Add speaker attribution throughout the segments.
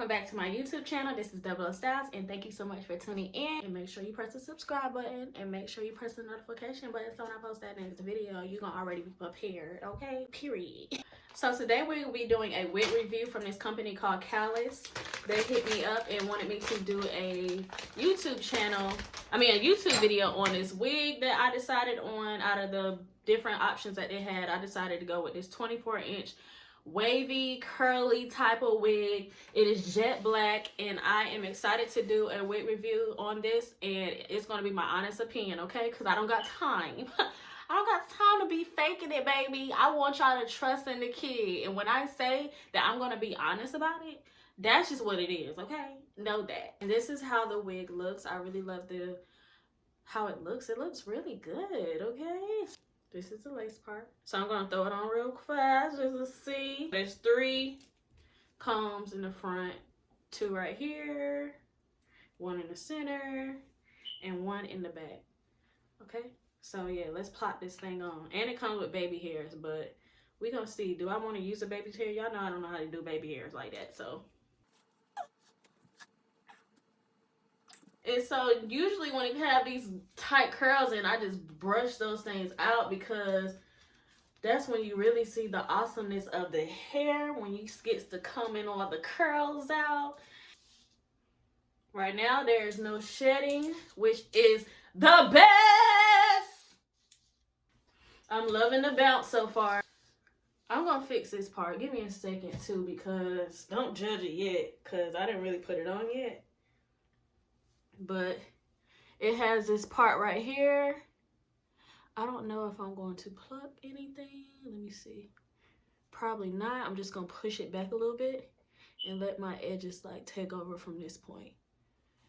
Speaker 1: welcome back to my YouTube channel. This is Double O Styles, and thank you so much for tuning in. And make sure you press the subscribe button, and make sure you press the notification button so when I post that next video, you're gonna already be prepared, okay? Period. So today we will be doing a wig review from this company called Kalyss. They hit me up and wanted me to do a YouTube video on this wig that I decided on. Out of the different options that they had, I decided to go with this 24-inch wavy curly type of wig. It is jet black, and I am excited to do a wig review on this, and it's going to be my honest opinion, okay? Because I don't got time. I don't got time to be faking it, baby. I want y'all to trust in the kid, and when I say that I'm going to be honest about it, that's just what it is, okay? Know that. And this is how the wig looks. I really love how it looks. It looks really good, okay? This is the lace part. So I'm gonna throw it on real fast just to see. There's 3 combs in the front, 2 right here, 1 in the center, and 1 in the back. Okay, so yeah, let's plop this thing on. And it comes with baby hairs, but we gonna see. Do I want to use a baby hair? Y'all know I don't know how to do baby hairs like that, so. And so usually when you have these tight curls in, I just brush those things out because that's when you really see the awesomeness of the hair, when you gets to combing all the curls out. Right now there is no shedding, which is the best. I'm loving the bounce so far. I'm gonna fix this part. Give me a second too, because don't judge it yet, because I didn't really put it on yet. But it has this part right here. I don't know if I'm going to pluck anything. Let me see. Probably not. I'm just going to push it back a little bit and let my edges like take over from this point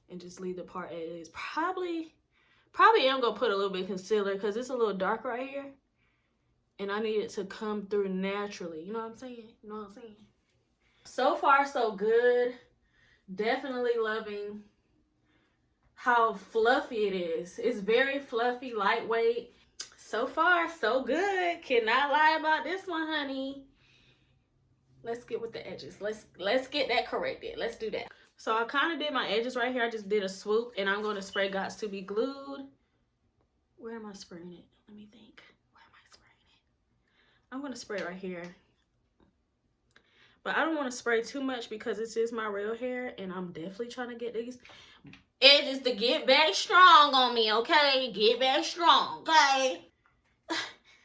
Speaker 1: and just leave the part as it is. Probably am going to put a little bit of concealer because it's a little dark right here. And I need it to come through naturally. You know what I'm saying? You know what I'm saying? So far, so good. Definitely loving how fluffy it is. It's very fluffy, lightweight. So far, so good. Cannot lie about this one, honey. Let's get with the edges. Let's get that corrected. Let's do that. So I kind of did my edges right here. I just did a swoop, and I'm going to spray Gots to be glued. Where am I spraying it? Let me think. Where am I spraying it? I'm going to spray it right here. But I don't want to spray too much because this is my real hair, and I'm definitely trying to get these edges to get back strong on me, okay? Get back strong, okay?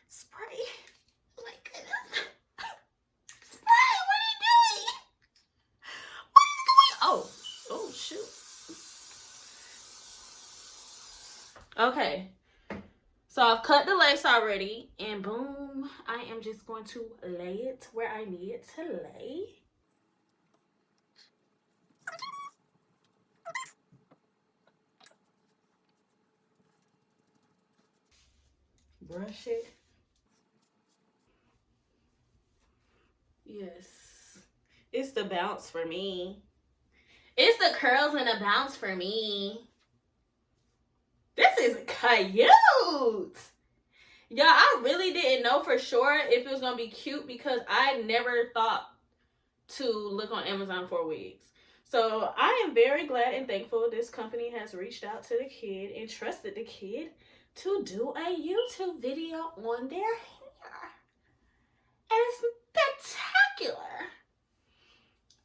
Speaker 1: Spray. Oh my goodness. Spray, what are you doing? What is going on? Oh, shoot. Okay. So I've cut the lace already, and boom, I am just going to lay it where I need it to lay. Brush it. Yes. It's the bounce for me. It's the curls and the bounce for me. This is cute. Y'all, I really didn't know for sure if it was going to be cute because I never thought to look on Amazon for wigs. So I am very glad and thankful this company has reached out to the kid and trusted the kid to do a YouTube video on their hair. And it's spectacular.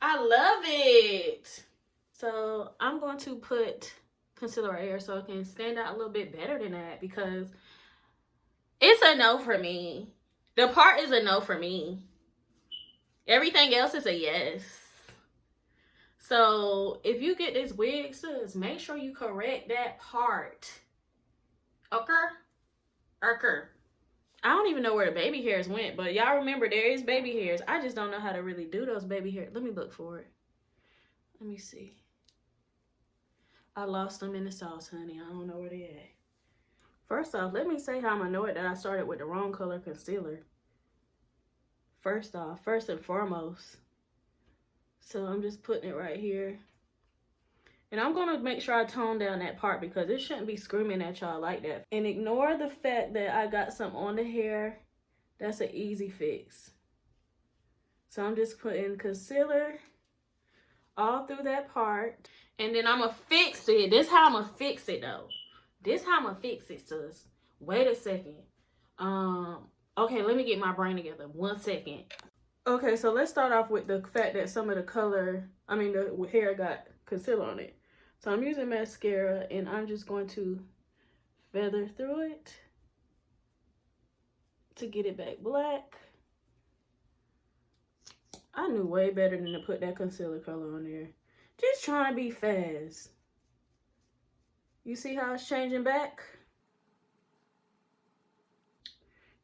Speaker 1: I love it. So I'm going to put concealer right here so it can stand out a little bit better than that because it's a no for me. The part is a no for me. Everything else is a yes. So if you get this wig, sis, make sure you correct that part. Okay? I don't even know where the baby hairs went, but y'all remember there is baby hairs. I just don't know how to really do those baby hairs. Let me look for it. Let me see. I lost them in the sauce, honey. I don't know where they at. First off, let me say how I'm annoyed that I started with the wrong color concealer. First and foremost. So I'm just putting it right here. And I'm going to make sure I tone down that part because it shouldn't be screaming at y'all like that. And ignore the fact that I got some on the hair. That's an easy fix. So I'm just putting concealer all through that part. And then I'm going to fix it. This how I'm going to fix it, though. This how I'm going to fix it, sis. Wait a second. Okay, let me get my brain together. 1 second. Okay, so let's start off with the fact that some of the color, the hair got concealer on it. So I'm using mascara, and I'm just going to feather through it to get it back black. I knew way better than to put that concealer color on there. Just trying to be fast. You see how it's changing back?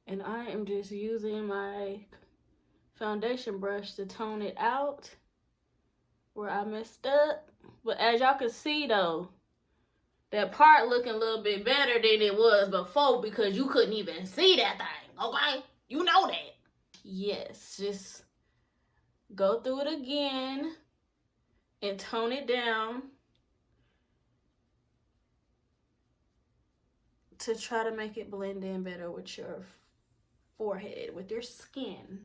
Speaker 1: And I am just using my foundation brush to tone it out where I messed up. But as y'all can see though, that part looking a little bit better than it was before because you couldn't even see that thing, okay? You know that. Yes, just go through it again and tone it down to try to make it blend in better with your forehead, with your skin.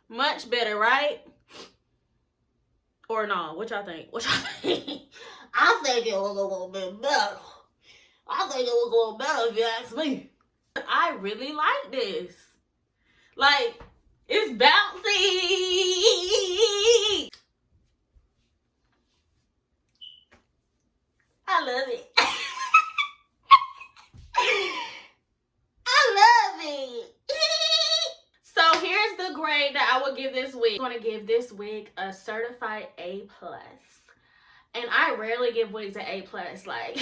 Speaker 1: Much better, right? Or no? What y'all think? What y'all think? I think it was a little bit better. I think it was a little better if you ask me. I really like this. Like, it's bouncy. I love it. I love it. So here's the grade that I would give this wig. I'm going to give this wig a certified A+. And I rarely give wigs an A+. Like,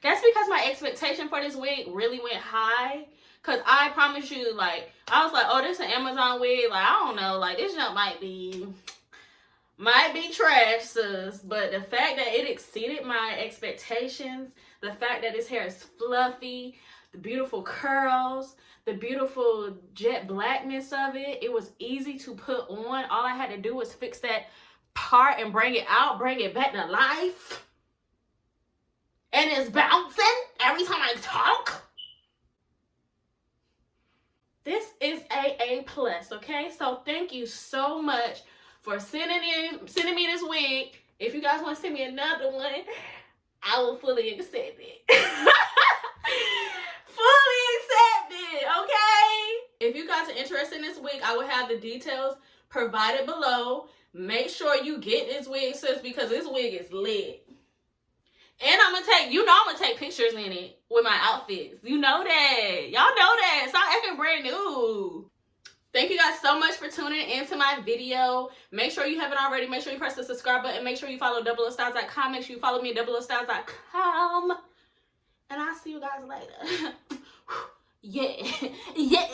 Speaker 1: that's because my expectation for this wig really went high. Because I promise you, like, I was like, oh, this is an Amazon wig. Like, I don't know. Like, this junk might be trash, sis. But the fact that it exceeded my expectations, the fact that this hair is fluffy, the beautiful curls, the beautiful jet blackness of it, it was easy to put on. All I had to do was fix that part and bring it out, bring it back to life. And it's bouncing every time I talk. This is A+, okay? So thank you so much for sending me this wig. If you guys want to send me another one, I will fully accept it. Fully accept it, okay? If you guys are interested in this wig, I will have the details provided below. Make sure you get this wig, sis, because this wig is lit. And I'm gonna take pictures in it with my outfits. You know that. Y'all know that. Stop acting brand new. Thank you guys so much for tuning into my video. Make sure you haven't already. Make sure you press the subscribe button. Make sure you follow doubleostyles.com. Make sure you follow me at doubleostyles.com. And I'll see you guys later. Yeah. Yeah.